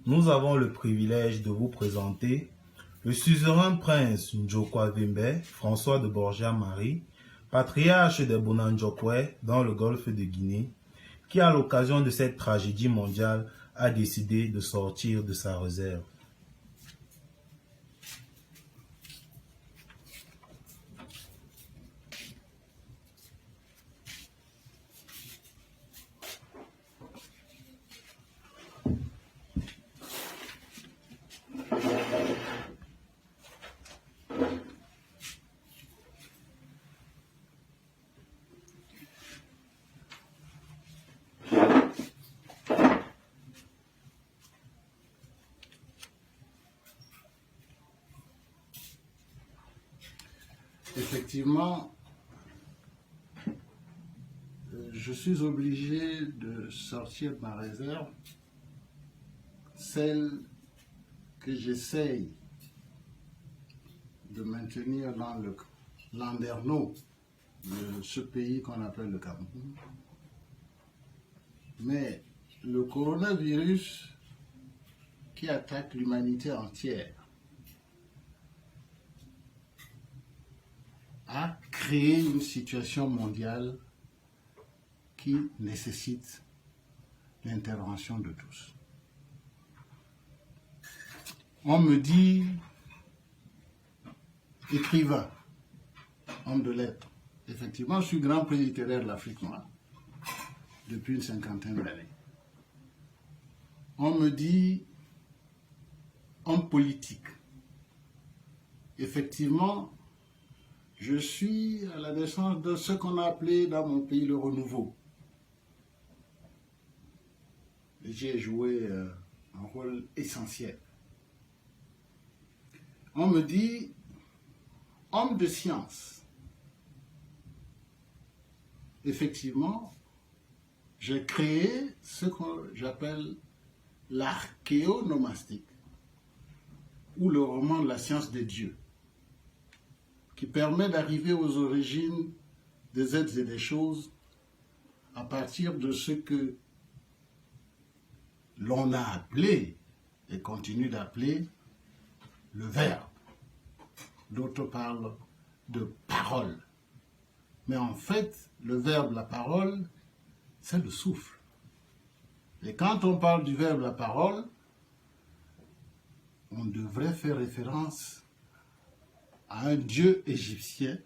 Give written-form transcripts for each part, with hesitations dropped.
nous avons le privilège de vous présenter le suzerain prince Njokwa-Vembe, François de Borgia-Marie, patriarche des Bonanjokwe dans le golfe de Guinée, qui à l'occasion de cette tragédie mondiale a décidé de sortir de sa réserve. Effectivement, je suis obligé de sortir de ma réserve, celle que j'essaye de maintenir dans le landerneau de ce pays qu'on appelle le Cameroun. Mais le coronavirus qui attaque l'humanité entière a créé une situation mondiale qui nécessite l'intervention de tous. On me dit écrivain, homme de lettres. Effectivement, je suis grand prix littéraire de l'Afrique noire depuis une cinquantaine d'années. On me dit homme politique. Effectivement, je suis à la naissance de ce qu'on a appelé dans mon pays le renouveau. J'y ai joué un rôle essentiel. On me dit homme de science. Effectivement, j'ai créé ce que j'appelle l'archéonomastique, ou le roman de la science des dieux, qui permet d'arriver aux origines des êtres et des choses à partir de ce que l'on a appelé et continue d'appeler le verbe. D'autres parlent de parole. Mais en fait, le verbe, la parole, c'est le souffle. Et quand on parle du verbe, la parole, on devrait faire référence à un dieu égyptien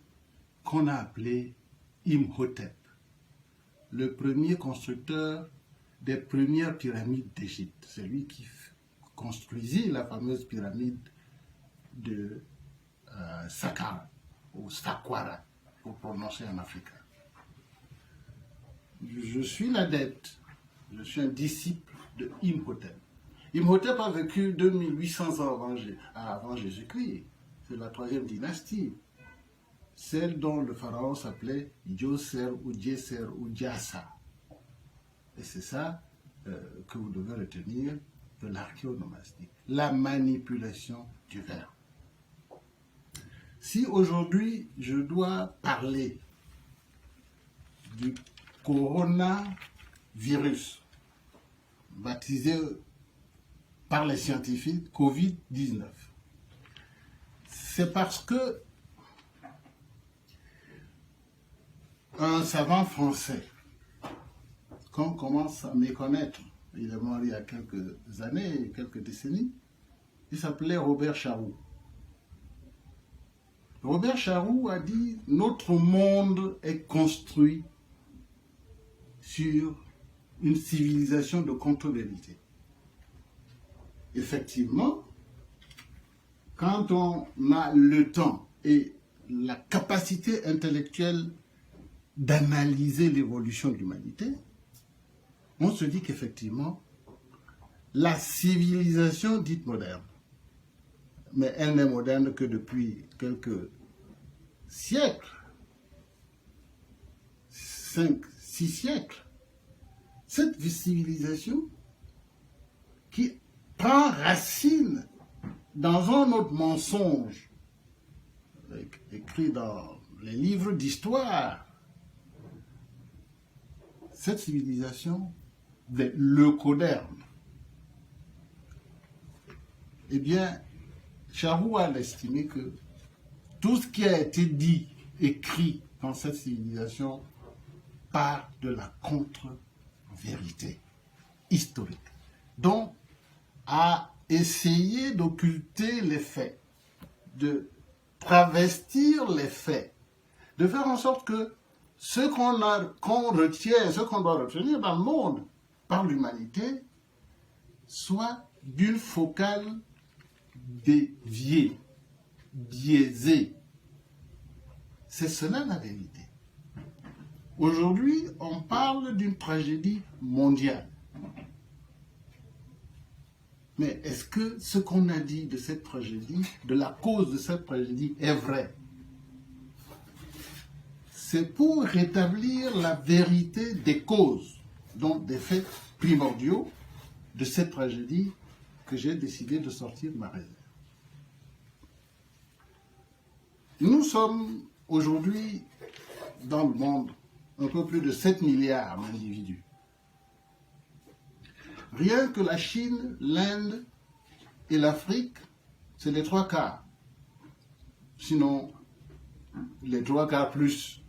qu'on a appelé Imhotep, le premier constructeur des premières pyramides d'Égypte. C'est lui qui construisit la fameuse pyramide de Saqqara, ou Saqqara, pour prononcer en africain. Je suis l'adepte, je suis un disciple de Imhotep. Imhotep a vécu 2800 ans avant Jésus-Christ. C'est la troisième dynastie, celle dont le pharaon s'appelait Djoser ou Djeser ou Djassa. Et c'est ça que vous devez retenir de l'archéonomastie, la manipulation du verbe. Si aujourd'hui je dois parler du coronavirus, baptisé par les scientifiques Covid-19, c'est parce que un savant français qu'on commence à méconnaître, il est mort il y a quelques années, quelques décennies, il s'appelait Robert Charroux. Robert Charroux a dit « Notre monde est construit sur une civilisation de contre-vérité ». Effectivement, quand on a le temps et la capacité intellectuelle d'analyser l'évolution de l'humanité, on se dit qu'effectivement, la civilisation dite moderne, mais elle n'est moderne que depuis quelques siècles, 5, 6 siècles, cette civilisation qui prend racine dans un autre mensonge écrit dans les livres d'histoire, cette civilisation des leucodèrmes Eh bien, Charroux a estimé que tout ce qui a été dit, écrit dans cette civilisation part de la contre-vérité historique. Donc, à essayer d'occulter les faits, de travestir les faits, de faire en sorte que ce qu'on retient, ce qu'on doit retenir dans le monde par l'humanité, soit d'une focale déviée, biaisée. C'est cela la vérité. Aujourd'hui, on parle d'une tragédie mondiale. Mais est-ce que ce qu'on a dit de cette tragédie, de la cause de cette tragédie, est vrai? C'est pour rétablir la vérité des causes, donc des faits primordiaux de cette tragédie que j'ai décidé de sortir ma réserve. Nous sommes aujourd'hui dans le monde un peu plus de 7 milliards d'individus. Rien que la Chine, l'Inde et l'Afrique, c'est les 3/4. Sinon, les 3/4 plus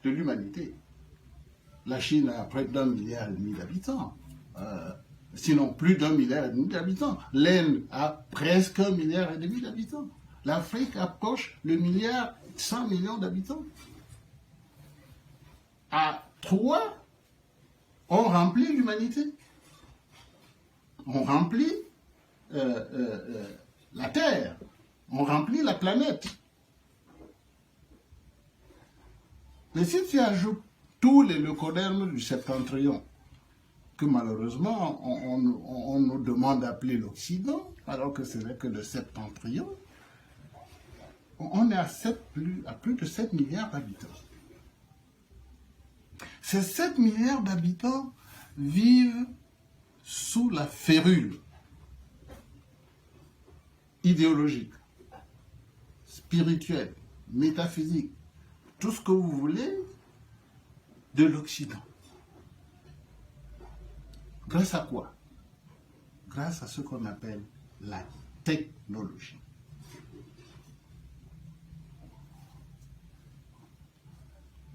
de l'humanité. La Chine a près d'1,5 milliard d'habitants. Sinon, plus d'1,5 milliard d'habitants. L'Inde a presque 1,5 milliard d'habitants. L'Afrique approche le 1,1 milliard d'habitants. À 3, on remplit l'humanité. On remplit la Terre. On remplit la planète. Mais si tu ajoutes tous les leucodermes du septentrion, que malheureusement on nous demande d'appeler l'Occident, alors que ce n'est que le septentrion, on est à plus de 7 milliards d'habitants. Ces 7 milliards d'habitants vivent sous la férule idéologique, spirituelle, métaphysique, tout ce que vous voulez de l'Occident. Grâce à quoi? Grâce à ce qu'on appelle la technologie.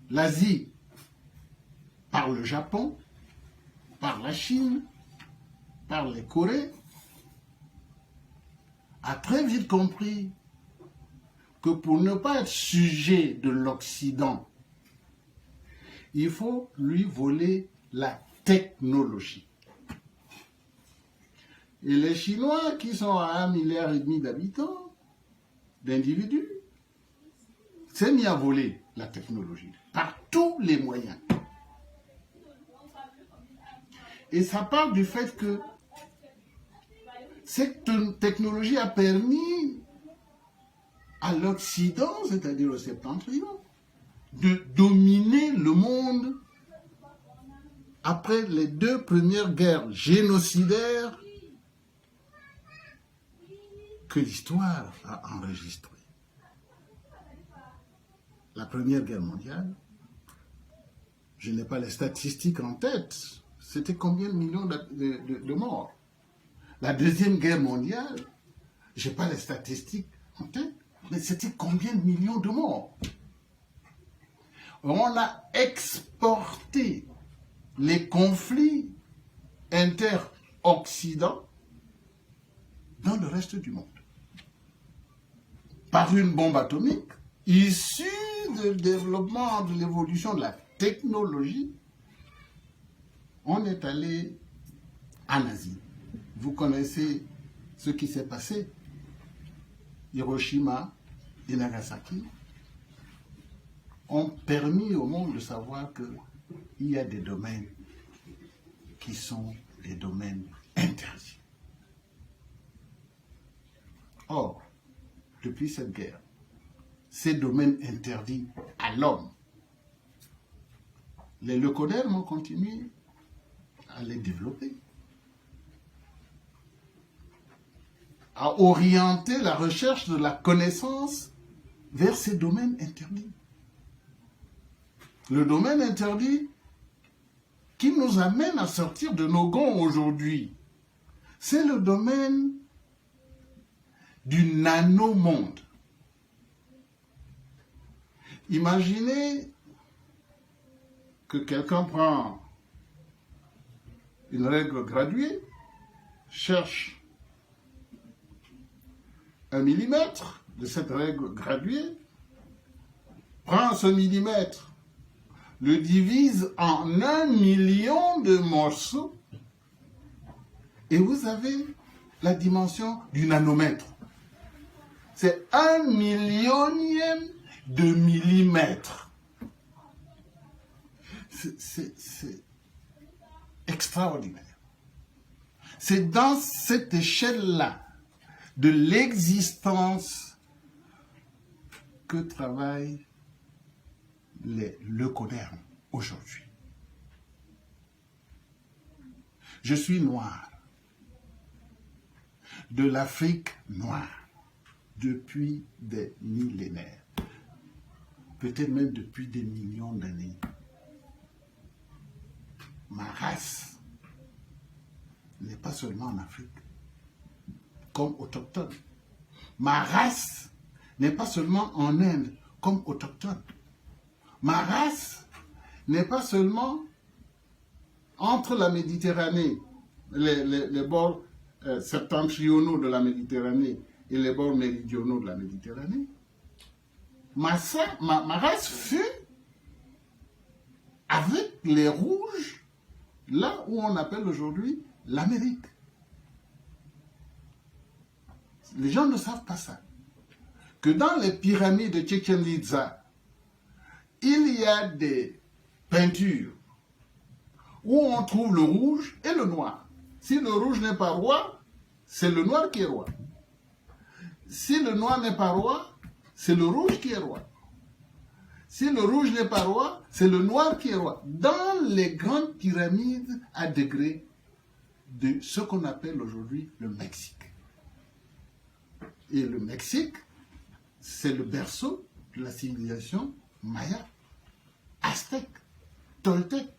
L'Asie, par le Japon, par la Chine, par les Corées, a très vite compris que pour ne pas être sujet de l'Occident, il faut lui voler la technologie. Et les Chinois, qui sont à 1,5 milliard d'habitants, d'individus, s'est mis à voler la technologie par tous les moyens. Et ça part du fait que cette technologie a permis à l'Occident, c'est-à-dire au septentrion, de dominer le monde après les 2 premières guerres génocidaires que l'histoire a enregistrées. La Première Guerre mondiale, je n'ai pas les statistiques en tête, c'était combien de millions de morts? La Deuxième Guerre mondiale, je n'ai pas les statistiques en tête, mais c'était combien de millions de morts? On a exporté les conflits inter-Occident dans le reste du monde. Par une bombe atomique, issue du développement, de l'évolution de la technologie, on est allé en Asie. Vous connaissez ce qui s'est passé. Hiroshima et Nagasaki ont permis au monde de savoir qu'il y a des domaines qui sont des domaines interdits. Or, depuis cette guerre, ces domaines interdits à l'homme, les leucodermes ont continué à les développer, à orienter la recherche de la connaissance vers ces domaines interdits. Le domaine interdit qui nous amène à sortir de nos gonds aujourd'hui, c'est le domaine du nanomonde. Imaginez que quelqu'un prend une règle graduée, cherche 1 millimètre de cette règle graduée, prend ce millimètre, le divise en 1 million de morceaux, et vous avez la dimension du nanomètre. C'est 1 millionième de millimètre. C'est extraordinaire. C'est dans cette échelle-là de l'existence que travaillent les leucodermes aujourd'hui. Je suis noir, de l'Afrique noire, depuis des millénaires, peut-être même depuis des millions d'années. Ma race n'est pas seulement en Afrique, comme autochtone. Ma race n'est pas seulement en Inde, comme autochtone. Ma race n'est pas seulement entre la Méditerranée, les bords septentrionaux de la Méditerranée et les bords méridionaux de la Méditerranée. Ma race fut avec les rouges, là où on appelle aujourd'hui l'Amérique. Les gens ne savent pas ça. Que dans les pyramides de Chichen Itza, il y a des peintures où on trouve le rouge et le noir. Si le rouge n'est pas roi, c'est le noir qui est roi. Si le noir n'est pas roi, c'est le rouge qui est roi. Si le rouge n'est pas roi, c'est le noir qui est roi. Dans les grandes pyramides à degrés de ce qu'on appelle aujourd'hui le Mexique. Et le Mexique, c'est le berceau de la civilisation maya, aztèque, toltèque,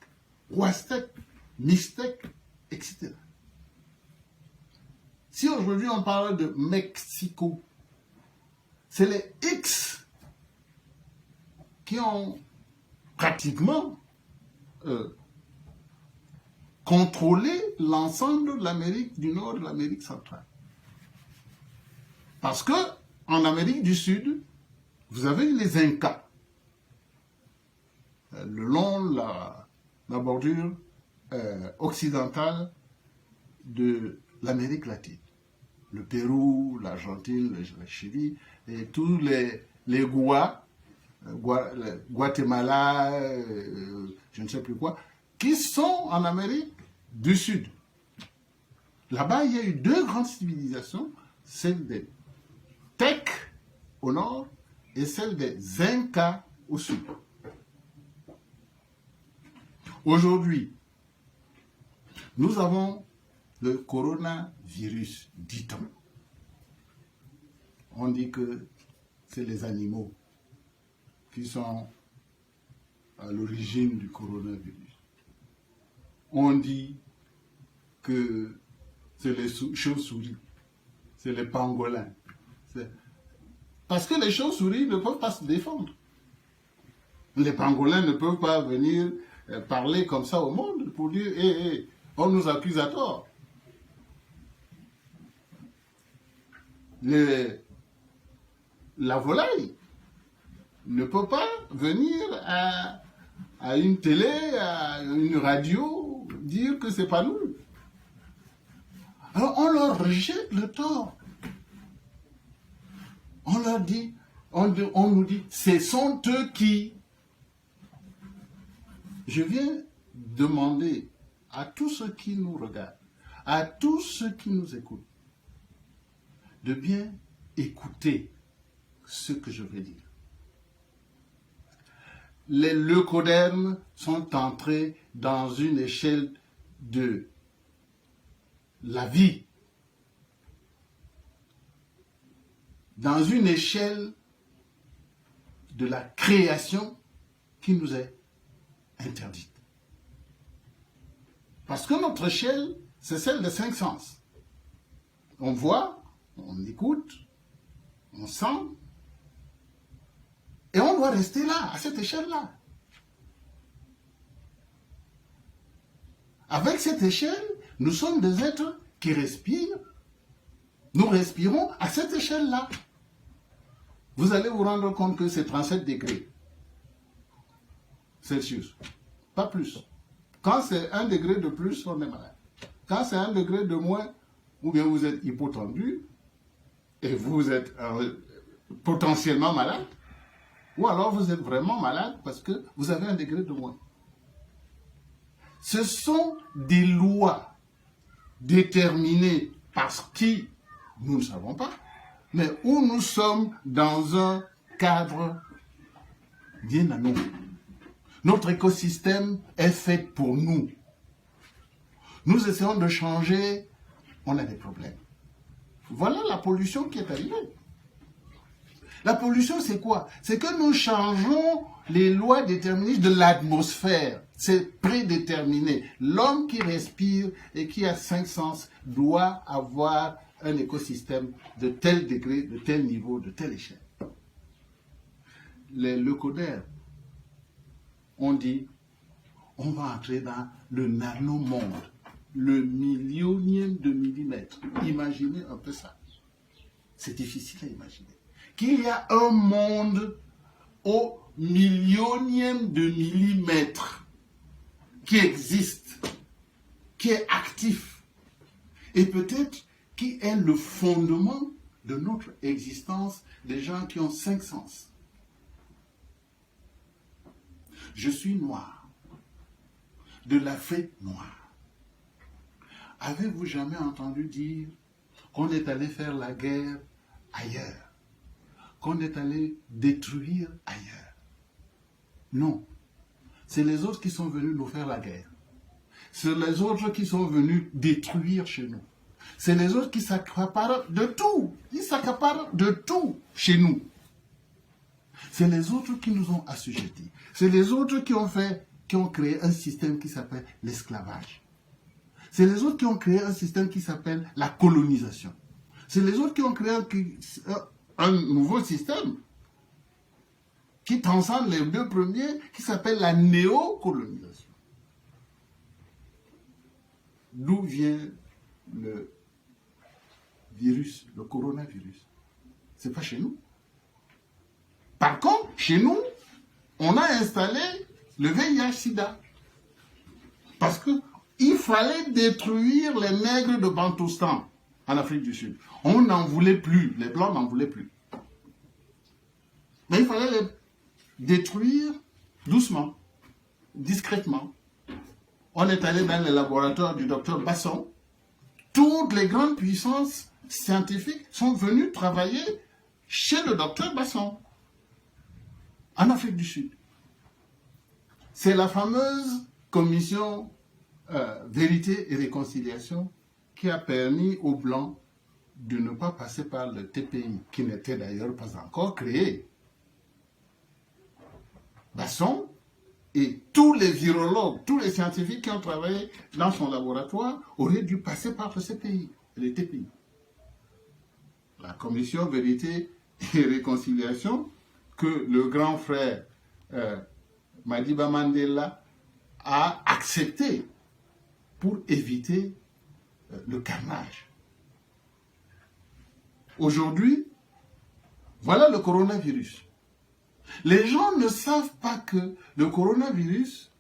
huastèque, mixtèque, etc. Si aujourd'hui on parle de Mexico, c'est les X qui ont pratiquement contrôlé l'ensemble de l'Amérique du Nord et de l'Amérique centrale. Parce que en Amérique du Sud, vous avez les Incas, le long de la bordure occidentale de l'Amérique latine. Le Pérou, l'Argentine, le Chili, et tous les Guatemala, je ne sais plus quoi, qui sont en Amérique du Sud. Là-bas, il y a eu deux grandes civilisations, celle des Tèques au nord et celle des Incas au sud. Aujourd'hui, nous avons le coronavirus, dit-on. On dit que c'est les animaux qui sont à l'origine du coronavirus. On dit que c'est les chauves-souris, c'est les pangolins. Parce que les chauves-souris ne peuvent pas se défendre. Les pangolins ne peuvent pas venir parler comme ça au monde pour dire hey, on nous accuse à tort. La volaille ne peut pas venir à une télé, à une radio, dire que c'est pas nous. Alors on leur rejette le tort. On leur dit, on nous dit, ce sont eux qui. Je viens demander à tous ceux qui nous regardent, à tous ceux qui nous écoutent, de bien écouter ce que je vais dire. Les leucodermes sont entrés dans une échelle de la vie, dans une échelle de la création qui nous est interdite. Parce que notre échelle, c'est celle des 5 sens. On voit, on écoute, on sent, et on doit rester là, à cette échelle-là. Avec cette échelle, nous sommes des êtres qui respirent. Nous respirons à cette échelle-là. Vous allez vous rendre compte que c'est 37 degrés Celsius, pas plus. Quand c'est 1 degré de plus, on est malade. Quand c'est 1 degré de moins, ou bien vous êtes hypotendu, et vous êtes potentiellement malade, ou alors vous êtes vraiment malade parce que vous avez 1 degré de moins. Ce sont des lois déterminées par qui, nous ne savons pas, mais où nous sommes dans un cadre bien à nous. Notre écosystème est fait pour nous. Nous essayons de changer, on a des problèmes. Voilà la pollution qui est arrivée. La pollution, c'est quoi? C'est que nous changeons les lois déterministes de l'atmosphère. C'est prédéterminé. L'homme qui respire et qui a 5 sens doit avoir un écosystème de tel degré, de tel niveau, de telle échelle. Les leucodaires ont dit, on va entrer dans le nanomonde, le millionième de millimètre. Imaginez un peu ça. C'est difficile à imaginer. Qu'il y a un monde au millionième de millimètre qui existe, qui est actif, et peut-être qui est le fondement de notre existence des gens qui ont 5 sens. Je suis noir, de l'Afrique noire. Avez-vous jamais entendu dire qu'on est allé faire la guerre ailleurs, qu'on est allé détruire ailleurs? Non. C'est les autres qui sont venus nous faire la guerre. C'est les autres qui sont venus détruire chez nous. C'est les autres qui s'accaparent de tout. Ils s'accaparent de tout chez nous. C'est les autres qui nous ont assujettis. C'est les autres qui ont créé un système qui s'appelle l'esclavage. C'est les autres qui ont créé un système qui s'appelle la colonisation. C'est les autres qui ont créé un nouveau système qui transcende les 2 premiers, qui s'appelle la néocolonisation. D'où vient le virus, le coronavirus? C'est pas chez nous. Par contre, chez nous, on a installé le VIH-Sida. Parce qu'il fallait détruire les nègres de Bantoustan en Afrique du Sud. On n'en voulait plus, les Blancs n'en voulaient plus. Mais il fallait les détruire doucement, discrètement. On est allé dans les laboratoires du docteur Basson. Toutes les grandes puissances scientifiques sont venues travailler chez le docteur Basson, en Afrique du Sud. C'est la fameuse commission Vérité et Réconciliation qui a permis aux Blancs de ne pas passer par le TPI, qui n'était d'ailleurs pas encore créé. Basson et tous les virologues, tous les scientifiques qui ont travaillé dans son laboratoire auraient dû passer par le CPI, le TPI. La commission Vérité et Réconciliation, que le grand frère Madiba Mandela a accepté pour éviter le carnage. Aujourd'hui, voilà le coronavirus. Les gens ne savent pas que le coronavirus,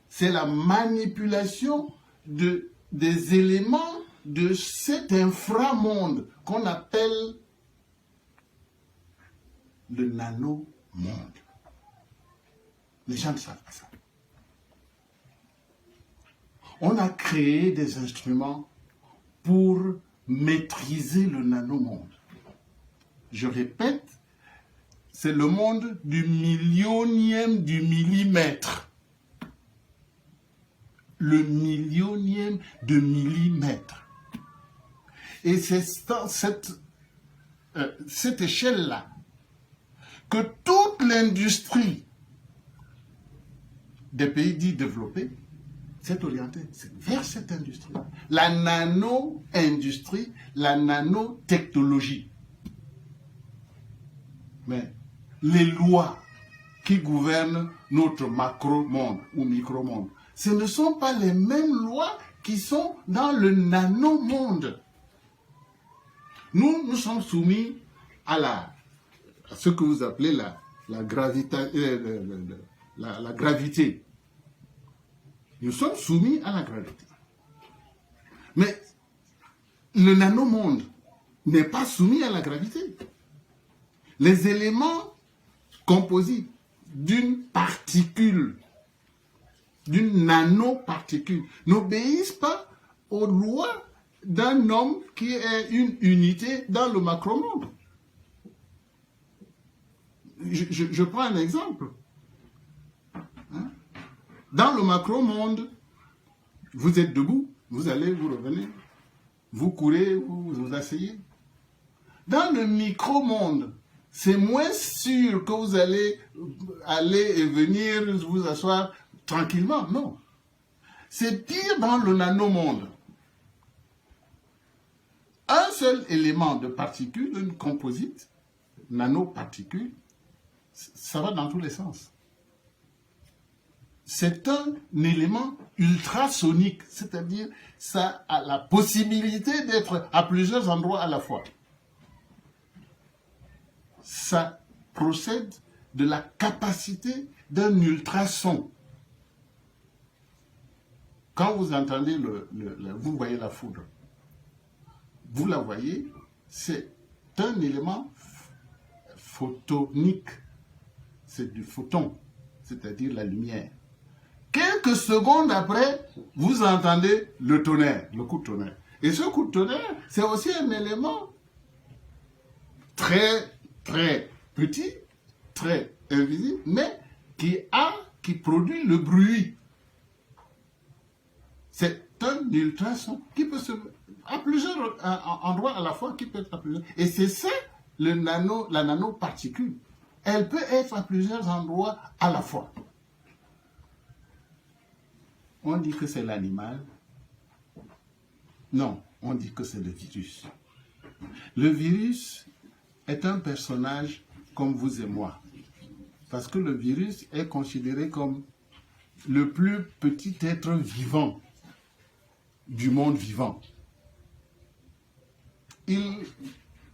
c'est la manipulation des éléments de cet inframonde qu'on appelle le nanomonde. Les gens ne savent pas ça. On a créé des instruments pour maîtriser le nanomonde. Je répète, c'est le monde du millionième du millimètre. Le millionième de millimètre. Et c'est dans cette échelle-là que toute l'industrie des pays dits développés s'est orientée vers cette industrie-là. La nano-industrie, la nanotechnologie. Mais les lois qui gouvernent notre macro-monde ou micro-monde, ce ne sont pas les mêmes lois qui sont dans le nano-monde. Nous sommes soumis à ce que vous appelez la gravité. Nous sommes soumis à la gravité. Mais le nanomonde n'est pas soumis à la gravité. Les éléments composites d'une particule, d'une nanoparticule, n'obéissent pas aux lois d'un homme qui est une unité dans le macromonde. Je prends un exemple. Dans le macromonde, vous êtes debout, vous allez, vous revenez, vous courez, vous vous asseyez. Dans le micromonde, c'est moins sûr que vous allez aller et venir vous asseoir tranquillement. Non. C'est pire dans le nanomonde. Un seul élément de particule, une composite, nanoparticule, ça va dans tous les sens. C'est un élément ultrasonique, c'est-à-dire ça a la possibilité d'être à plusieurs endroits à la fois. Ça procède de la capacité d'un ultrason. Quand vous entendez vous voyez la foudre, vous la voyez, c'est un élément photonique, c'est du photon, c'est-à-dire la lumière. Quelques secondes après, vous entendez le tonnerre, le coup de tonnerre. Et ce coup de tonnerre, c'est aussi un élément très, très petit, très invisible, mais qui produit le bruit. C'est un ultrason qui peut se à plusieurs endroits à la fois, qui peut être à plusieurs. Et c'est ça, la nanoparticule. Elle peut être à plusieurs endroits à la fois. On dit que c'est l'animal. Non, on dit que c'est le virus. Le virus est un personnage comme vous et moi. Parce que le virus est considéré comme le plus petit être vivant du monde vivant. Il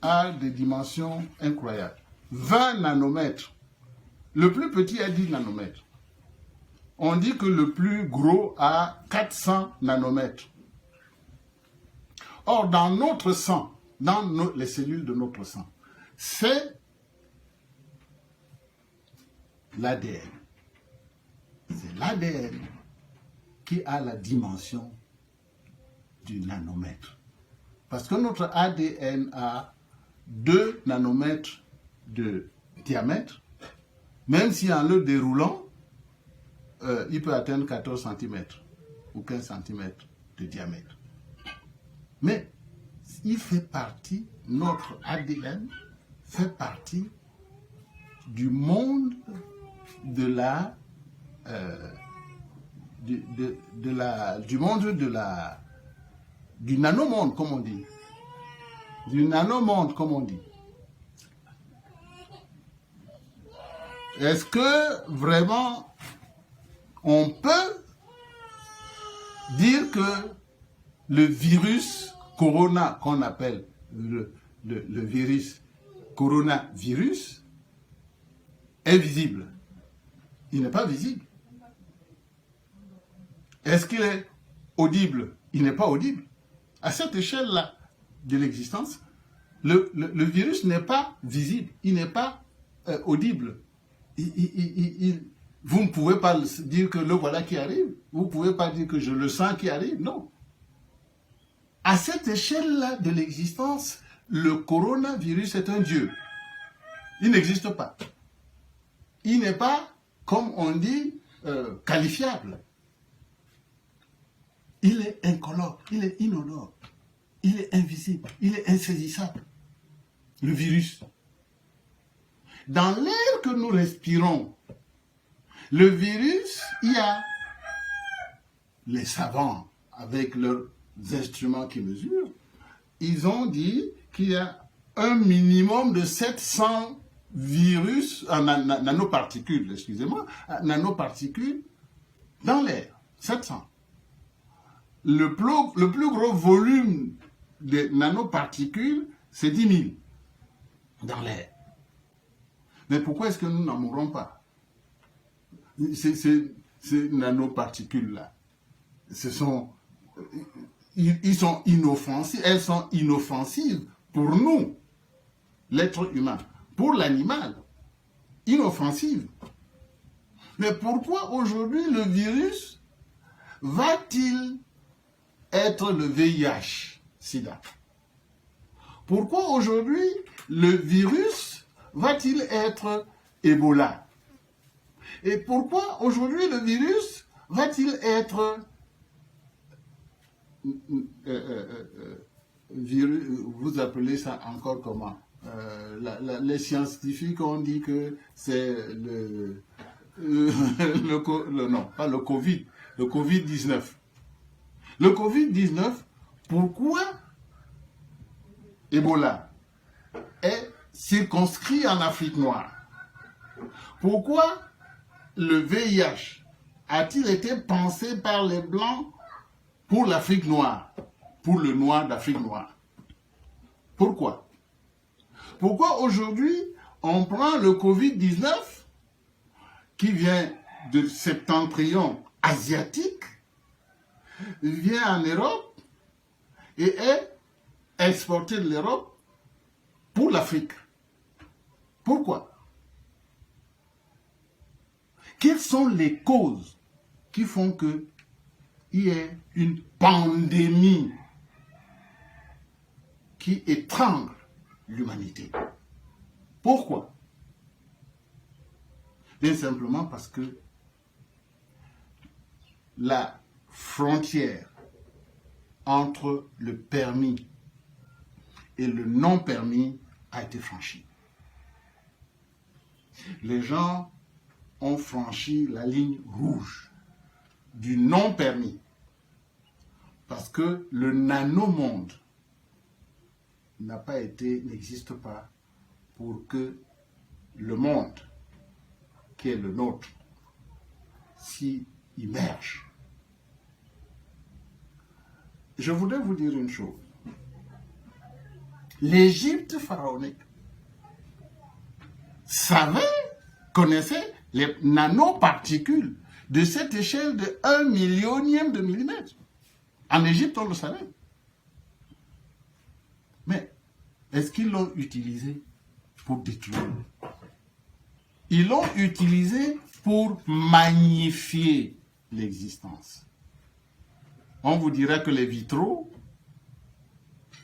a des dimensions incroyables. 20 nanomètres. Le plus petit a 10 nanomètres. On dit que le plus gros a 400 nanomètres. Or, dans notre sang, dans les cellules de notre sang, c'est l'ADN. C'est l'ADN qui a la dimension du nanomètre. Parce que notre ADN a 2 nanomètres de diamètre, même si en le déroulant, il peut atteindre 14 cm ou 15 cm de diamètre. Mais il fait partie, notre ADN fait partie du monde du nanomonde, comme on dit. Du nanomonde, comme on dit. Est-ce que vraiment on peut dire que le virus corona, qu'on appelle le virus coronavirus, est visible? Il n'est pas visible. Est-ce qu'il est audible? Il n'est pas audible. À cette échelle-là de l'existence, le virus n'est pas visible, il n'est pas audible. Vous ne pouvez pas dire que le voilà qui arrive, vous ne pouvez pas dire que je le sens qui arrive, non. À cette échelle-là de l'existence, le coronavirus est un dieu. Il n'existe pas. Il n'est pas, comme on dit, qualifiable. Il est incolore, il est inodore, il est invisible, il est insaisissable. Le virus. Dans l'air que nous respirons, le virus, il y a les savants avec leurs instruments qui mesurent. Ils ont dit qu'il y a un minimum de 700 virus, nanoparticules, excusez-moi, nanoparticules dans l'air, 700. Le plus gros volume de nanoparticules, c'est 10 000 dans l'air. Mais pourquoi est-ce que nous n'en mourrons pas? Ces nanoparticules-là, ils sont inoffensifs, elles sont inoffensives pour nous, l'être humain. Pour l'animal, inoffensive. Mais pourquoi aujourd'hui le virus va-t-il être le VIH, SIDA? Pourquoi aujourd'hui le virus va-t-il être Ebola? Et pourquoi aujourd'hui le virus va-t-il être vous appelez ça encore comment? Les scientifiques ont dit que c'est non, pas le Covid, le Covid-19. Le Covid-19, pourquoi Ebola est circonscrit en Afrique noire? Pourquoi le VIH a-t-il été pensé par les Blancs pour l'Afrique noire, pour le noir d'Afrique noire? Pourquoi? Pourquoi aujourd'hui, on prend le Covid-19 qui vient de septentrion asiatique, vient en Europe et est exporté de l'Europe pour l'Afrique? Pourquoi? Quelles sont les causes qui font qu'il y ait une pandémie qui étrangle l'humanité? Pourquoi? Bien simplement parce que la frontière entre le permis et le non permis a été franchie. Les gens ont franchi la ligne rouge du non permis parce que le nanomonde n'existe pas pour que le monde qui est le nôtre s'y immerge. Je voudrais vous dire une chose. L'Égypte pharaonique connaissait les nanoparticules de cette échelle de 1 millionième de millimètre. En Égypte, on le savait. Mais est-ce qu'ils l'ont utilisé pour détruire? Ils l'ont utilisé pour magnifier l'existence. On vous dira que les vitraux,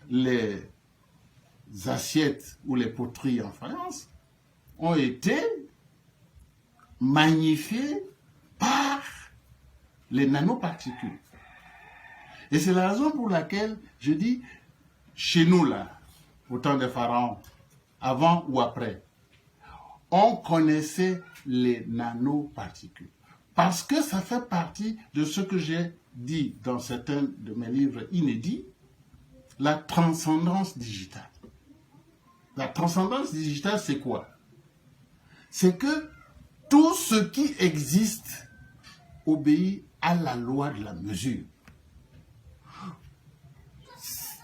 les assiettes ou les poteries en faïence ont été magnifiés par les nanoparticules. Et c'est la raison pour laquelle je dis, chez nous là, au temps des pharaons, avant ou après, on connaissait les nanoparticules. Parce que ça fait partie de ce que j'ai dit dans certains de mes livres inédits, la transcendance digitale. La transcendance digitale, c'est quoi? C'est que tout ce qui existe obéit à la loi de la mesure.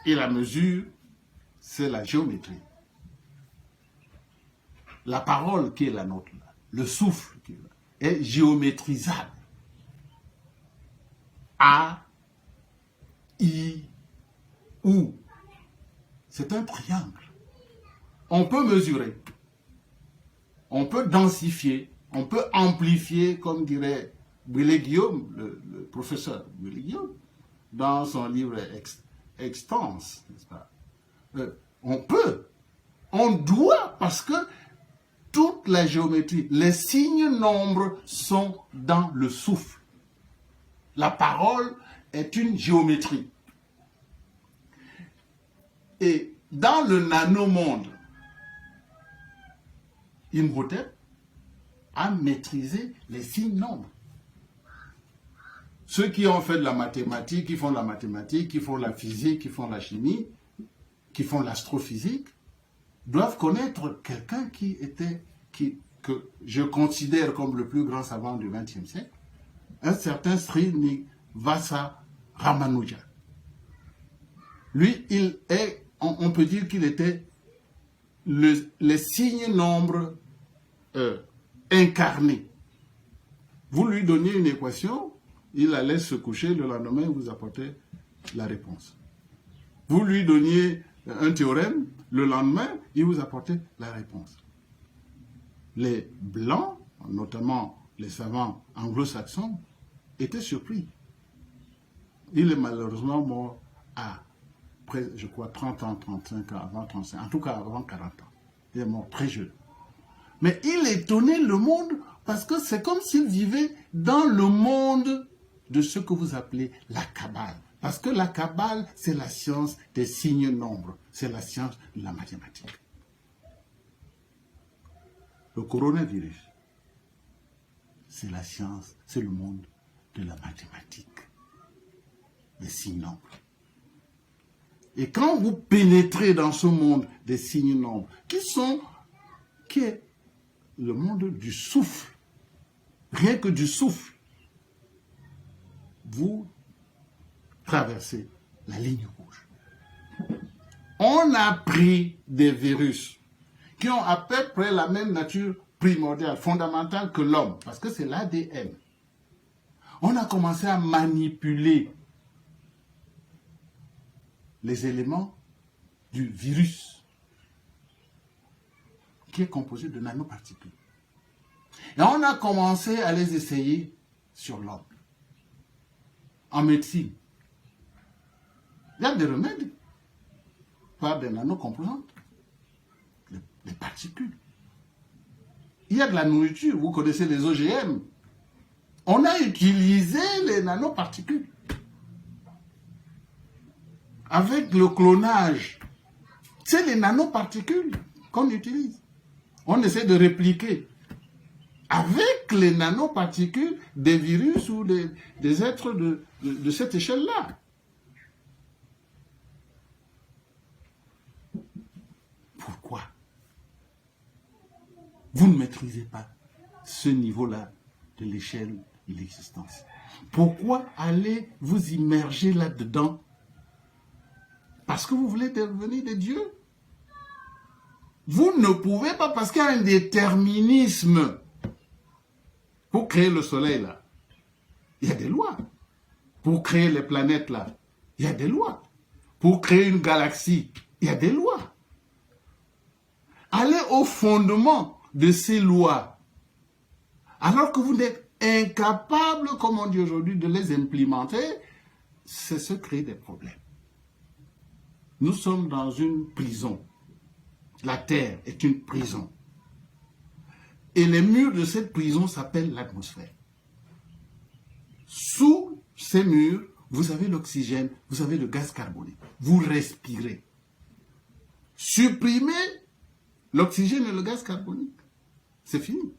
Et la mesure, c'est la géométrie. La parole qui est la nôtre, le souffle qui est là, est géométrisable. A, I, OU. C'est un triangle. On peut mesurer, on peut densifier, on peut amplifier, comme dirait Guillaume, le professeur Guillaume, dans son livre Extense, n'est-ce pas? On doit, parce que toute la géométrie, les signes nombres sont dans le souffle. La parole est une géométrie. Et dans le nanomonde, Imhotep a maîtrisé les signes nombres. Ceux qui ont fait de la mathématique, qui font la physique, qui font la chimie, qui font l'astrophysique, doivent connaître quelqu'un que je considère comme le plus grand savant du XXe siècle, un certain Srinivasa Ramanuja. Lui, on peut dire qu'il était les signes nombres incarnés. Vous lui donniez une équation, il allait se coucher, le lendemain, il vous apportait la réponse. Vous lui donniez un théorème, le lendemain, il vous apportait la réponse. Les Blancs, notamment les savants anglo-saxons, étaient surpris. Il est malheureusement mort à, je crois, 30 ans, 35 ans, avant 35, en tout cas avant 40 ans. Il est mort très jeune. Mais il étonnait le monde parce que c'est comme s'il vivait dans le monde de ce que vous appelez la Kabbale. Parce que la Kabbale, c'est la science des signes nombres. C'est la science de la mathématique. Le coronavirus, c'est la science, c'est le monde de la mathématique, des signes nombres. Et quand vous pénétrez dans ce monde des signes nombres, qui est le monde du souffle, rien que du souffle, vous traversez la ligne rouge. On a pris des virus qui ont à peu près la même nature primordiale, fondamentale que l'homme, parce que c'est l'ADN. On a commencé à manipuler les éléments du virus, qui est composé de nanoparticules. Et on a commencé à les essayer sur l'homme. En médecine, il y a des remèdes par des nanocomposantes, des particules. Il y a de la nourriture, vous connaissez les OGM. On a utilisé les nanoparticules. Avec le clonage, c'est les nanoparticules qu'on utilise. On essaie de répliquer avec les nanoparticules des virus ou des êtres de cette échelle-là. Pourquoi? Vous ne maîtrisez pas ce niveau-là de l'échelle de l'existence. Pourquoi allez vous immerger là-dedans? Parce que vous voulez devenir des dieux? Vous ne pouvez pas parce qu'il y a un déterminisme. Pour créer le soleil là, il y a des lois. Pour créer les planètes là, il y a des lois. Pour créer une galaxie, il y a des lois. Allez au fondement de ces lois, alors que vous êtes incapable, comme on dit aujourd'hui, de les implémenter, c'est se créer des problèmes. Nous sommes dans une prison. La Terre est une prison. Et les murs de cette prison s'appellent l'atmosphère. Sous ces murs, vous avez l'oxygène, vous avez le gaz carbonique. Vous respirez. Supprimez l'oxygène et le gaz carbonique. C'est fini.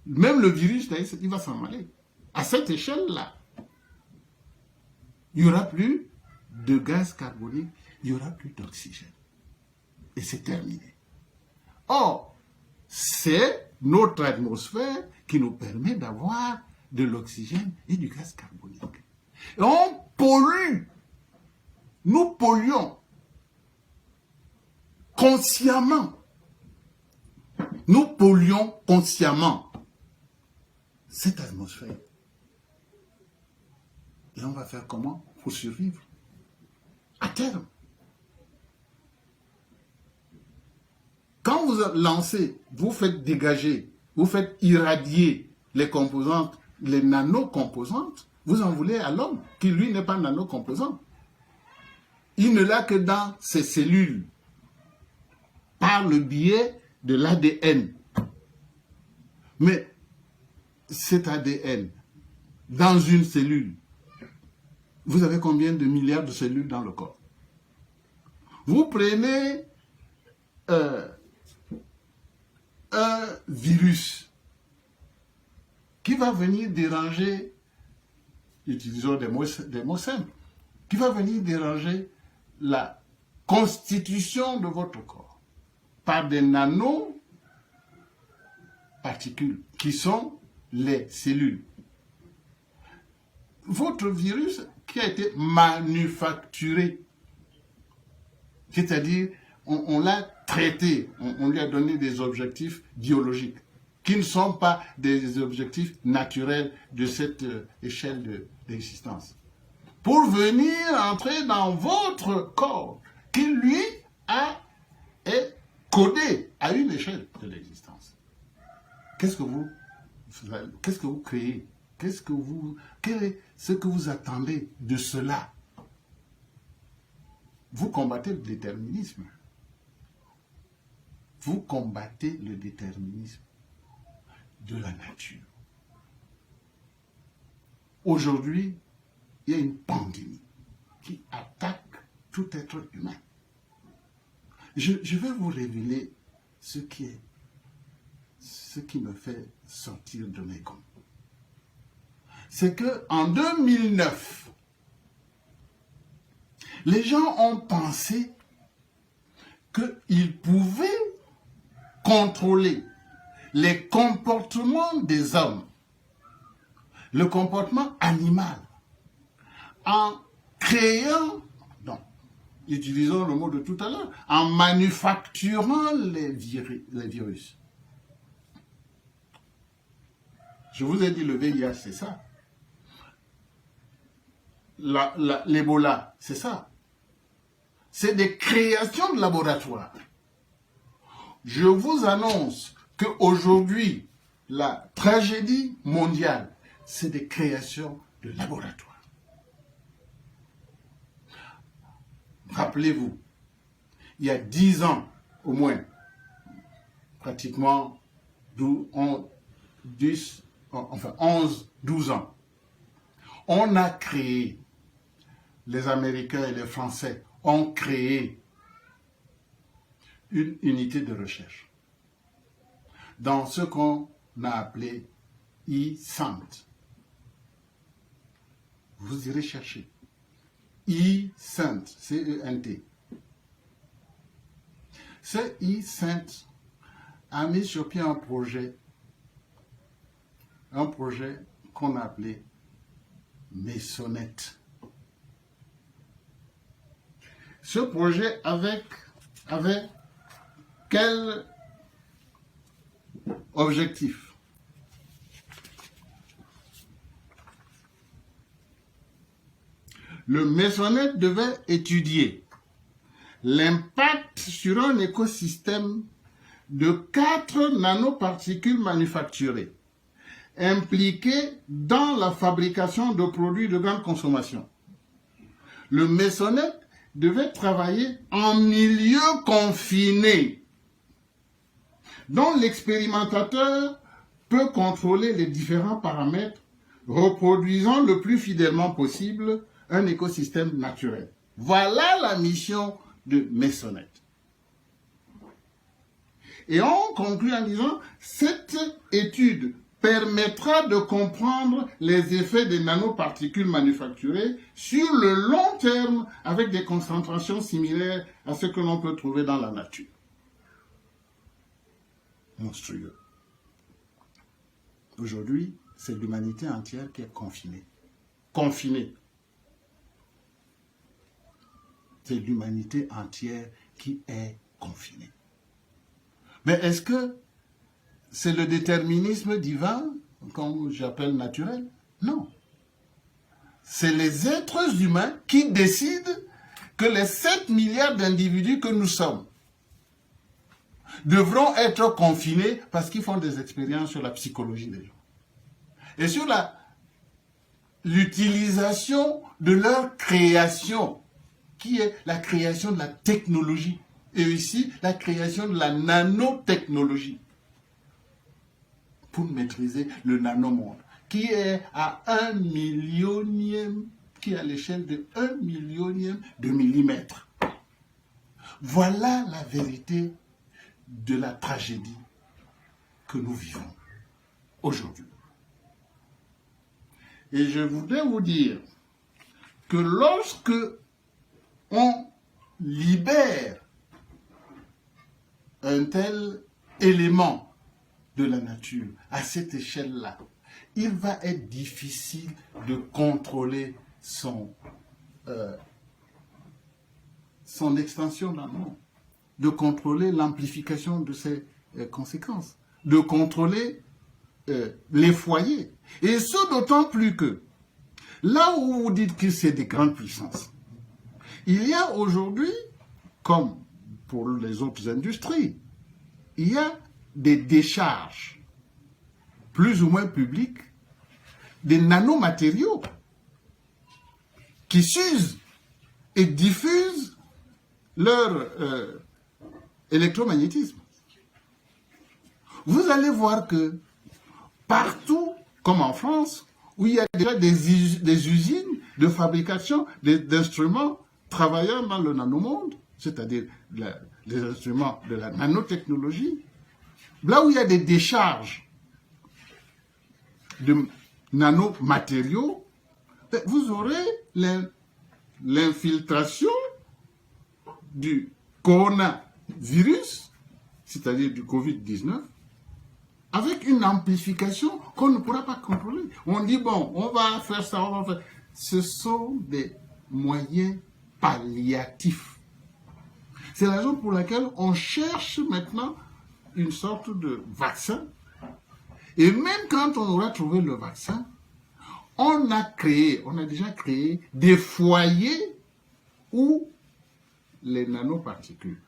Même le virus, il va s'en aller. À cette échelle-là, il n'y aura plus de gaz carbonique, il n'y aura plus d'oxygène. Et c'est terminé. Or, c'est notre atmosphère qui nous permet d'avoir de l'oxygène et du gaz carbonique. Et on pollue. Nous polluons consciemment. Nous polluons consciemment cette atmosphère. Et on va faire comment pour survivre? À terme. Quand vous lancez, vous faites dégager, vous faites irradier les composantes, les nanocomposantes, vous en voulez à l'homme, qui lui n'est pas nanocomposant. Il ne l'a que dans ses cellules, par le biais de l'ADN. Mais cet ADN, dans une cellule, vous avez combien de milliards de cellules dans le corps? Vous prenez un virus qui va venir déranger, utilisons des mots simples, qui va venir déranger la constitution de votre corps. par des nanoparticules qui sont les cellules. Votre virus qui a été manufacturé, c'est-à-dire on l'a traité, on lui a donné des objectifs biologiques qui ne sont pas des objectifs naturels de cette échelle d'existence. Pour venir entrer dans votre corps qui, lui, est codé à une échelle de l'existence. Qu'est-ce que vous créez? Quel est ce que vous attendez de cela? Vous combattez le déterminisme. Vous combattez le déterminisme de la nature. Aujourd'hui, il y a une pandémie qui attaque tout être humain. Je vais vous révéler ce qui me fait sortir de mes gonds. C'est qu'en 2009, les gens ont pensé qu'ils pouvaient contrôler les comportements des hommes, le comportement animal, en créant, non, utilisons le mot de tout à l'heure, en manufacturant les virus. Je vous ai dit, le VIH, c'est ça. L'Ebola, c'est ça. C'est des créations de laboratoire. Je vous annonce qu'aujourd'hui, la tragédie mondiale, c'est des créations de laboratoire. Rappelez-vous, il y a 10 ans au moins, pratiquement 11, 12 ans, on a créé, les Américains et les Français ont créé une unité de recherche dans ce qu'on a appelé ICENT. Vous irez chercher. ICENT, C-E-N-T. Ce ICENT a mis sur pied un projet qu'on a appelé Maisonnette. Ce projet avait quel objectif? Le Maisonnette devait étudier l'impact sur un écosystème de 4 nanoparticules manufacturées impliquées dans la fabrication de produits de grande consommation. Le Maisonnette devait travailler en milieu confiné, dont l'expérimentateur peut contrôler les différents paramètres, reproduisant le plus fidèlement possible un écosystème naturel. Voilà la mission de Maisonnette. Et on conclut en disant, cette étude permettra de comprendre les effets des nanoparticules manufacturées sur le long terme avec des concentrations similaires à ce que l'on peut trouver dans la nature. Monstrueux. Aujourd'hui, c'est l'humanité entière qui est confinée. Confinée. C'est l'humanité entière qui est confinée. Mais est-ce que c'est le déterminisme divin, comme j'appelle naturel? Non. C'est les êtres humains qui décident que les 7 milliards d'individus que nous sommes devront être confinés parce qu'ils font des expériences sur la psychologie des gens. Et sur l'utilisation de leur création, qui est la création de la technologie. Et ici, la création de la nanotechnologie. Pour maîtriser le nanomonde, qui est à 1 millionième, qui est à l'échelle de 1 millionième de millimètre. Voilà la vérité de la tragédie que nous vivons aujourd'hui. Et je voudrais vous dire que lorsque on libère un tel élément de la nature, à cette échelle-là, il va être difficile de contrôler son extension dans le monde, de contrôler l'amplification de ses conséquences, de contrôler les foyers. Et ce d'autant plus que, là où vous dites que c'est des grandes puissances, il y a aujourd'hui, comme pour les autres industries, il y a des décharges, plus ou moins publiques, des nanomatériaux qui s'usent et diffusent leur électromagnétisme. Vous allez voir que partout, comme en France, où il y a déjà des usines de fabrication d'instruments travaillant dans le nanomonde, c'est-à-dire les instruments de la nanotechnologie, là où il y a des décharges de nanomatériaux, vous aurez l'infiltration du coronavirus, c'est-à-dire du Covid-19, avec une amplification qu'on ne pourra pas contrôler. On dit, bon, on va faire ça, on va faire... Ce sont des moyens palliatifs. C'est la raison pour laquelle on cherche maintenant une sorte de vaccin. Et même quand on aura trouvé le vaccin, on a déjà créé des foyers où les nanoparticules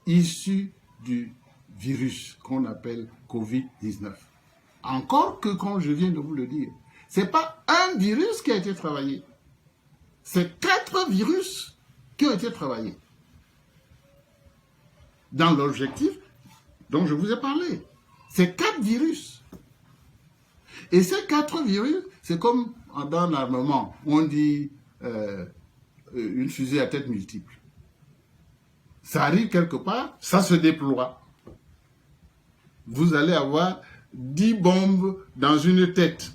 issues du virus qu'on appelle Covid-19. Encore que, comme je viens de vous le dire, ce n'est pas un virus qui a été travaillé. C'est 4 virus qui ont été travaillés. Dans l'objectif dont je vous ai parlé. C'est 4 virus. Et ces 4 virus, c'est comme dans l'armement, on dit une fusée à tête multiple. Ça arrive quelque part, ça se déploie. Vous allez avoir 10 bombes dans une tête.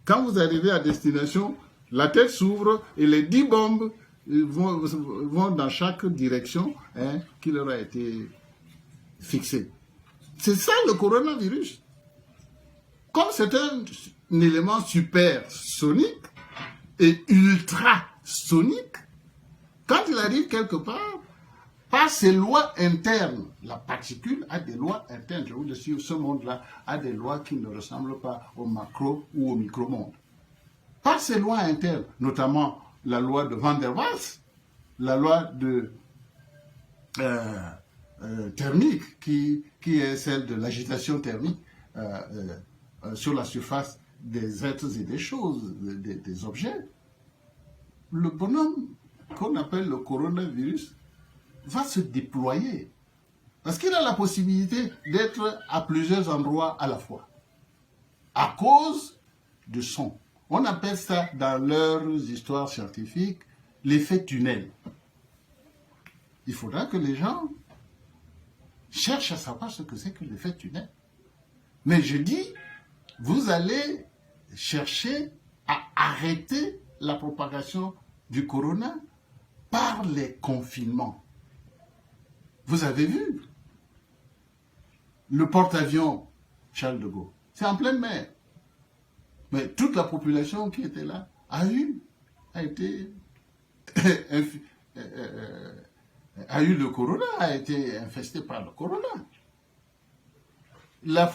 Quand vous arrivez à destination, la tête s'ouvre et les 10 bombes vont dans chaque direction qui leur a été fixée. C'est ça le coronavirus. Comme c'est un élément supersonique et ultrasonique, quand il arrive quelque part, par ses lois internes, la particule a des lois internes. Je vous le dis, ce monde-là a des lois qui ne ressemblent pas au macro ou au micro-monde. Par ces lois internes, notamment la loi de Van der Waals, la loi thermique, qui est celle de l'agitation thermique sur la surface des êtres et des choses, des objets. Le bonhomme qu'on appelle le coronavirus va se déployer. Parce qu'il a la possibilité d'être à plusieurs endroits à la fois. À cause de son. On appelle ça, dans leurs histoires scientifiques, l'effet tunnel. Il faudra que les gens cherchent à savoir ce que c'est que l'effet tunnel. Mais je dis, vous allez chercher à arrêter la propagation du corona par les confinements. Vous avez vu le porte-avions Charles de Gaulle, c'est en pleine mer. Mais toute la population qui était là a eu le corona, a été infestée par le corona. Le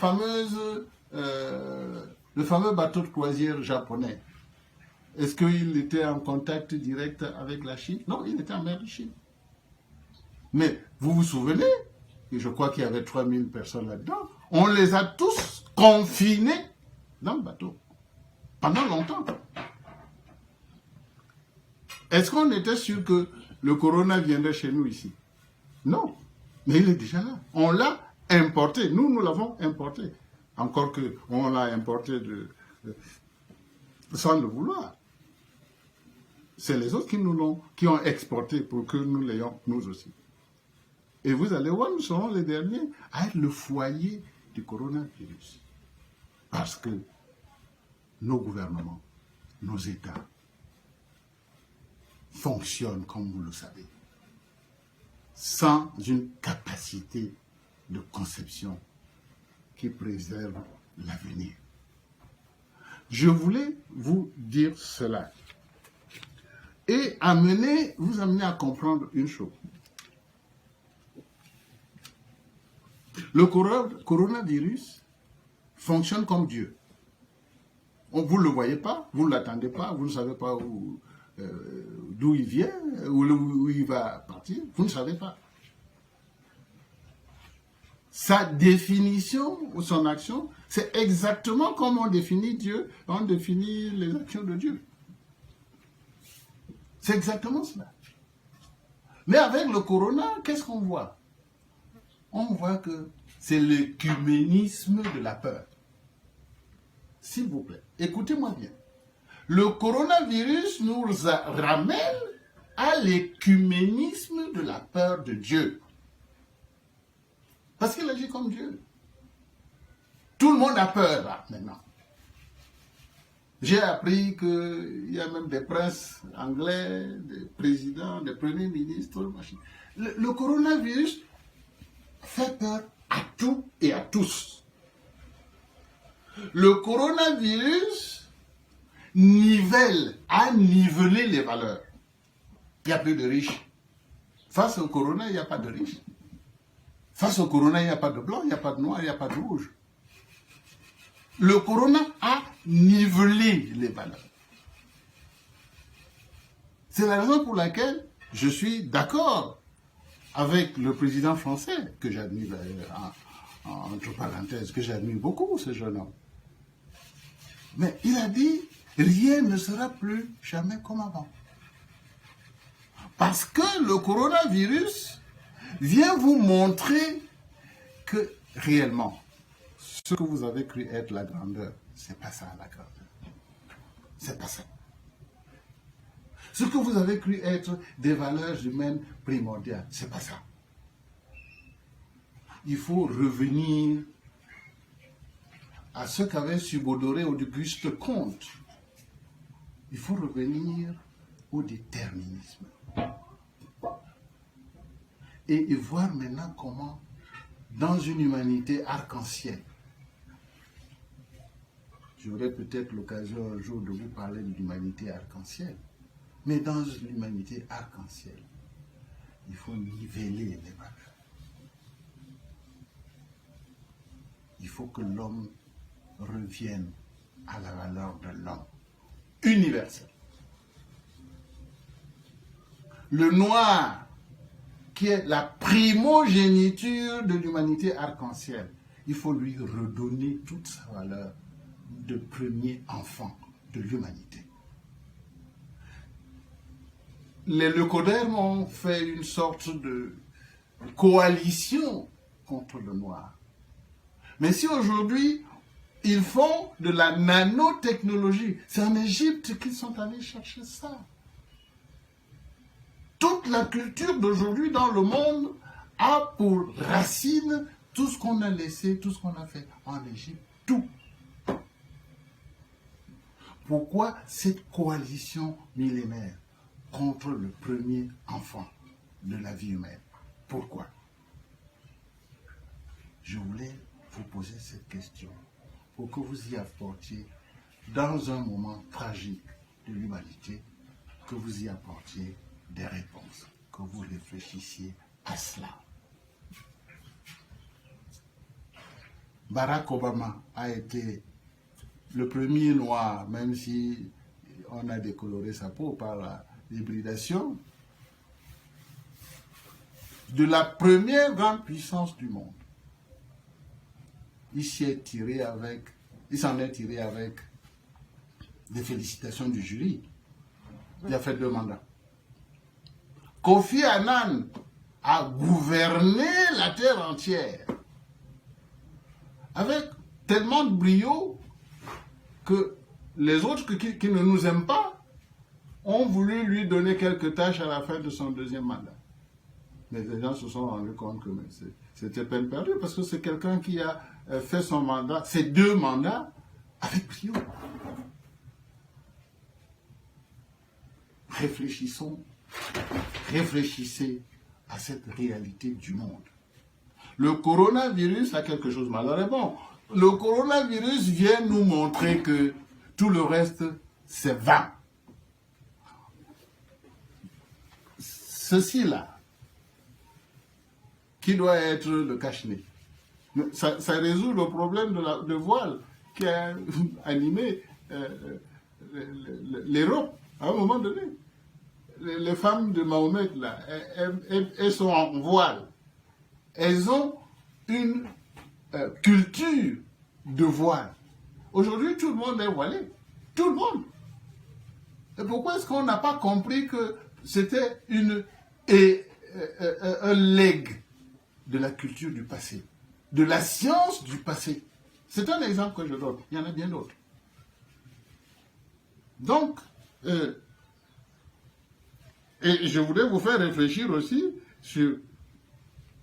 fameux bateau de croisière japonais, est-ce qu'il était en contact direct avec la Chine? Non, il était en mer de Chine. Mais vous vous souvenez, et je crois qu'il y avait 3000 personnes là-dedans, on les a tous confinés dans le bateau, pendant longtemps. Est-ce qu'on était sûr que le corona viendrait chez nous ici? Non, mais il est déjà là. On l'a importé, nous l'avons importé. Encore qu'on l'a importé sans le vouloir. C'est les autres qui ont exporté pour que nous l'ayons nous aussi. Et vous allez voir, nous serons les derniers à être le foyer du coronavirus. Parce que nos gouvernements, nos États fonctionnent comme vous le savez. sans une capacité de conception qui préserve l'avenir. Je voulais vous dire cela et vous amener à comprendre une chose. Le coronavirus fonctionne comme Dieu. Vous ne le voyez pas, vous ne l'attendez pas, vous ne savez pas d'où il vient, où il va partir, vous ne savez pas. Sa définition ou son action, c'est exactement comme on définit Dieu, on définit les actions de Dieu. C'est exactement cela. Mais avec le corona, qu'est-ce qu'on voit? On voit que c'est l'œcuménisme de la peur. S'il vous plaît, écoutez-moi bien. Le coronavirus nous ramène à l'œcuménisme de la peur de Dieu. Parce qu'il agit comme Dieu. Tout le monde a peur là, maintenant. J'ai appris qu'il y a même des princes anglais, des présidents, des premiers ministres. Le coronavirus fait peur à tout et à tous. Le coronavirus a nivelé les valeurs. Il n'y a plus de riches. Face au corona, il n'y a pas de riches. Face au corona, il n'y a pas de blanc, il n'y a pas de noir, il n'y a pas de rouge. Le corona a nivelé les valeurs. C'est la raison pour laquelle je suis d'accord avec le président français, que j'admire entre parenthèses, que j'admire beaucoup, ce jeune homme. Mais il a dit, rien ne sera plus jamais comme avant. Parce que le coronavirus vient vous montrer que réellement, ce que vous avez cru être la grandeur, c'est pas ça la grandeur. C'est pas ça. Ce que vous avez cru être des valeurs humaines primordiales, c'est pas ça. Il faut revenir à ce qu'avait subodoré Auguste Comte. Il faut revenir au déterminisme. Et voir maintenant comment, dans une humanité arc-en-ciel, j'aurai peut-être l'occasion un jour de vous parler de l'humanité arc-en-ciel, mais dans l'humanité arc-en-ciel, il faut niveler les valeurs. Il faut que l'homme revienne à la valeur de l'homme universel. Le noir, qui est la primogéniture de l'humanité arc-en-ciel, il faut lui redonner toute sa valeur de premier enfant de l'humanité. Les leucodermes ont fait une sorte de coalition contre le noir. Mais si aujourd'hui, ils font de la nanotechnologie, c'est en Égypte qu'ils sont allés chercher ça. Toute la culture d'aujourd'hui dans le monde a pour racine tout ce qu'on a laissé, tout ce qu'on a fait en Égypte, tout. Pourquoi cette coalition millénaire contre le premier enfant de la vie humaine? Pourquoi? Je voulais vous poser cette question pour que vous y apportiez, dans un moment tragique de l'humanité, que vous y apportiez des réponses, que vous réfléchissiez à cela. Barack Obama a été le premier noir, même si on a décoloré sa peau par la hybridation, de la première grande puissance du monde. Il s'en est tiré avec des félicitations du jury. Il a fait 2 mandats. Kofi Annan a gouverné la terre entière avec tellement de brio que les autres qui ne nous aiment pas ont voulu lui donner quelques tâches à la fin de son 2e mandat. Mais les gens se sont rendus compte que c'était peine perdue parce que c'est quelqu'un qui a fait son mandat, ses 2 mandats, avec brio. Réfléchissez à cette réalité du monde. Le coronavirus a quelque chose, malheureusement. Le coronavirus vient nous montrer que tout le reste, c'est vain. Ceci-là, qui doit être le cache-nez, ça résout le problème de voile qui a animé l'Europe à un moment donné. Les femmes de Mahomet, là, elles sont en voile. Elles ont une culture de voile. Aujourd'hui, tout le monde est voilé. Tout le monde. Et pourquoi est-ce qu'on n'a pas compris que c'était un legs de la culture du passé, de la science du passé? C'est un exemple que je donne. Il y en a bien d'autres. Donc, et je voudrais vous faire réfléchir aussi sur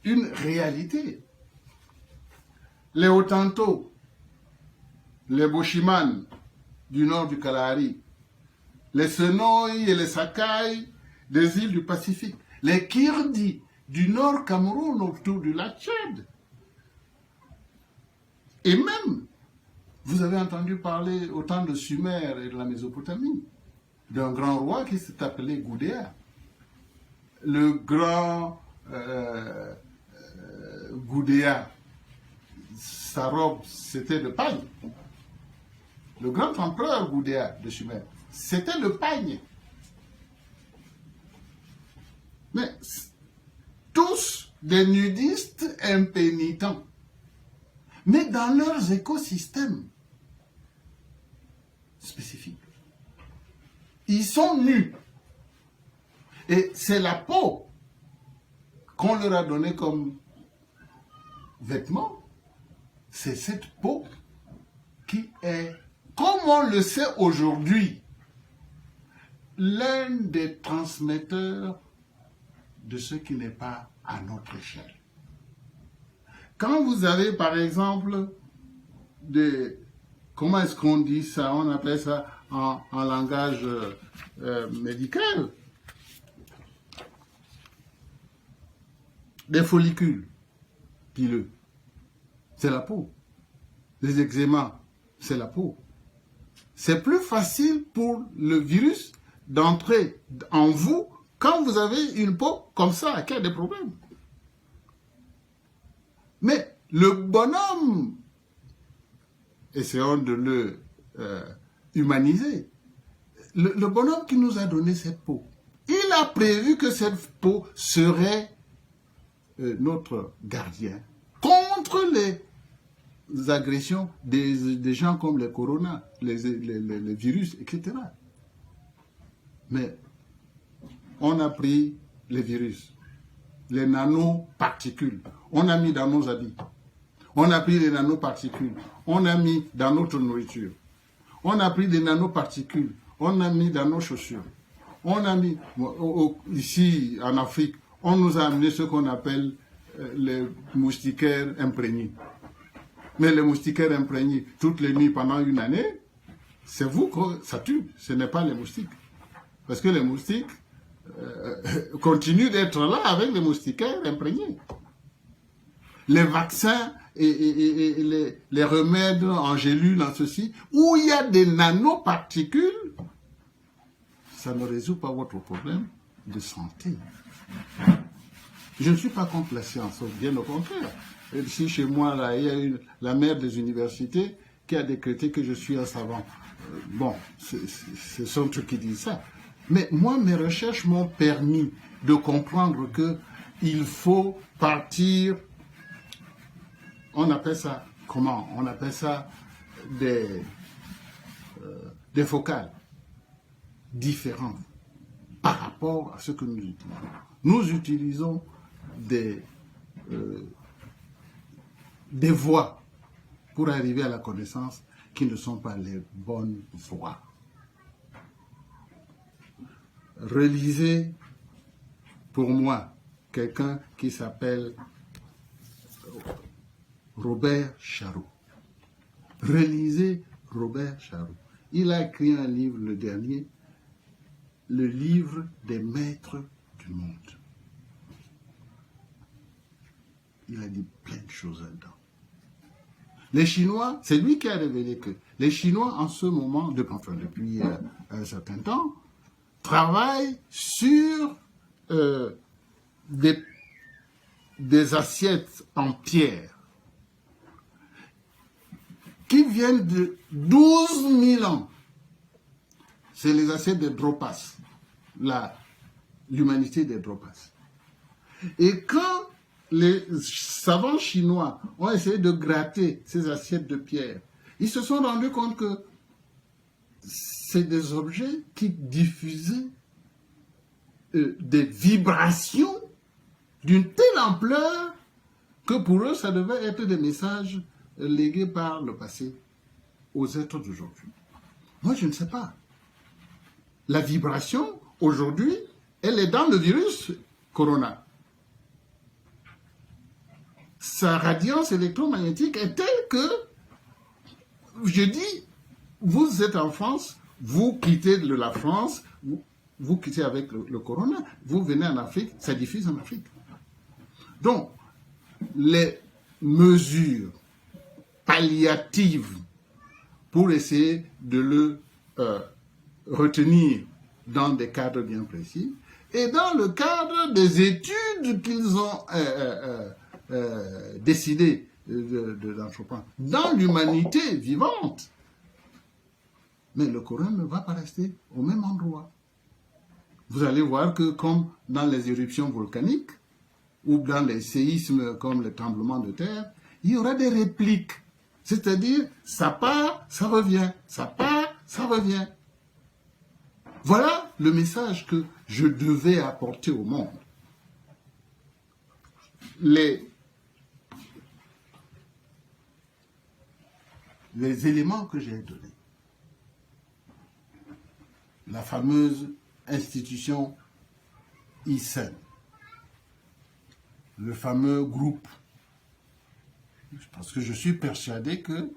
une réalité. Les Otanto, les Boshiman du nord du Kalahari, les Senoï et les Sakai des îles du Pacifique, les Kirdi du nord Cameroun autour du lac Tchad. Et même, vous avez entendu parler au temps de Sumer et de la Mésopotamie, d'un grand roi qui s'est appelé Goudéa. Le grand Goudéa, sa robe, c'était de pagne. Le grand empereur Goudéa de Sumer, c'était le pagne. Mais tous des nudistes impénitents. Mais dans leurs écosystèmes spécifiques. Ils sont nus. Et c'est la peau qu'on leur a donnée comme vêtement. C'est cette peau qui est, comme on le sait aujourd'hui, l'un des transmetteurs de ce qui n'est pas à notre échelle. Quand vous avez, par exemple, comment est-ce qu'on dit ça? On appelle ça en langage médical. Des follicules pileux, c'est la peau. Les eczémas, c'est la peau. C'est plus facile pour le virus d'entrer en vous quand vous avez une peau comme ça, qui a des problèmes. Mais le bonhomme, essayons de le humaniser, le bonhomme qui nous a donné cette peau, il a prévu que cette peau serait notre gardien contre les agressions des gens comme les coronas, les virus, etc. Mais on a pris les virus, les nanoparticules, on a mis dans nos habits. On a pris les nanoparticules, on a mis dans notre nourriture. On a pris des nanoparticules, on a mis dans nos chaussures. On a mis, ici en Afrique, on nous a amené ce qu'on appelle les moustiquaires imprégnés. Mais les moustiquaires imprégnés, toutes les nuits pendant une année, c'est vous que ça tue, ce n'est pas les moustiques. Parce que les moustiques continuent d'être là avec les moustiquaires imprégnés. Les vaccins et les remèdes en gélules, en ceci, où il y a des nanoparticules, ça ne résout pas votre problème de santé. Je ne suis pas contre la science, bien au contraire. Ici, chez moi, là, il y a la mère des universités qui a décrété que je suis un savant. Bon, c'est son truc qui dit ça. Mais moi, mes recherches m'ont permis de comprendre qu'il faut partir, on appelle ça, comment? On appelle ça des focales différentes par rapport à ce que nous utilisons. Nous utilisons des voies pour arriver à la connaissance qui ne sont pas les bonnes voies. Relisez, pour moi, quelqu'un qui s'appelle Robert Charroux. Relisez Robert Charroux. Il a écrit un livre, le dernier, le livre des maîtres du monde. il a dit plein de choses là-dedans. Les Chinois, c'est lui qui a révélé que les Chinois, en ce moment, depuis un certain temps, travaillent sur des assiettes en pierre qui viennent de 12 000 ans. C'est les assiettes des Dropas, l'humanité des Dropas. Et quand les savants chinois ont essayé de gratter ces assiettes de pierre, ils se sont rendus compte que c'est des objets qui diffusaient des vibrations d'une telle ampleur que pour eux, ça devait être des messages légués par le passé aux êtres d'aujourd'hui. Moi, je ne sais pas. La vibration, aujourd'hui, elle est dans le virus Corona. Sa radiance électromagnétique est telle que, je dis, vous êtes en France, vous quittez la France, vous quittez avec le corona, vous venez en Afrique, ça diffuse en Afrique. Donc, les mesures palliatives pour essayer de le retenir dans des cadres bien précis et dans le cadre des études qu'ils ont décidé d'entreprendre dans l'humanité vivante. Mais le Coran ne va pas rester au même endroit. Vous allez voir que comme dans les éruptions volcaniques ou dans les séismes comme les tremblements de terre, il y aura des répliques. C'est-à-dire, ça part, ça revient, ça part, ça revient. Voilà le message que je devais apporter au monde. Les éléments que j'ai donnés. La fameuse institution ICEN, le fameux groupe. Parce que je suis persuadé que,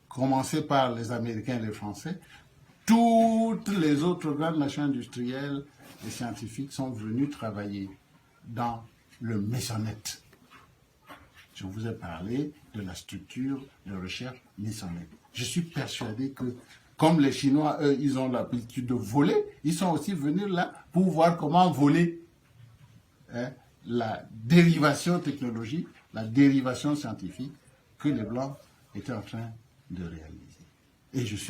commencé par les Américains et les Français, toutes les autres grandes nations industrielles et scientifiques sont venues travailler dans le Mesonet. Je vous ai parlé de la structure de recherche Mesonet. Je suis persuadé que, comme les Chinois, eux, ils ont l'habitude de voler, ils sont aussi venus là pour voir comment voler la dérivation technologique, la dérivation scientifique que les Blancs étaient en train de réaliser. Et je suis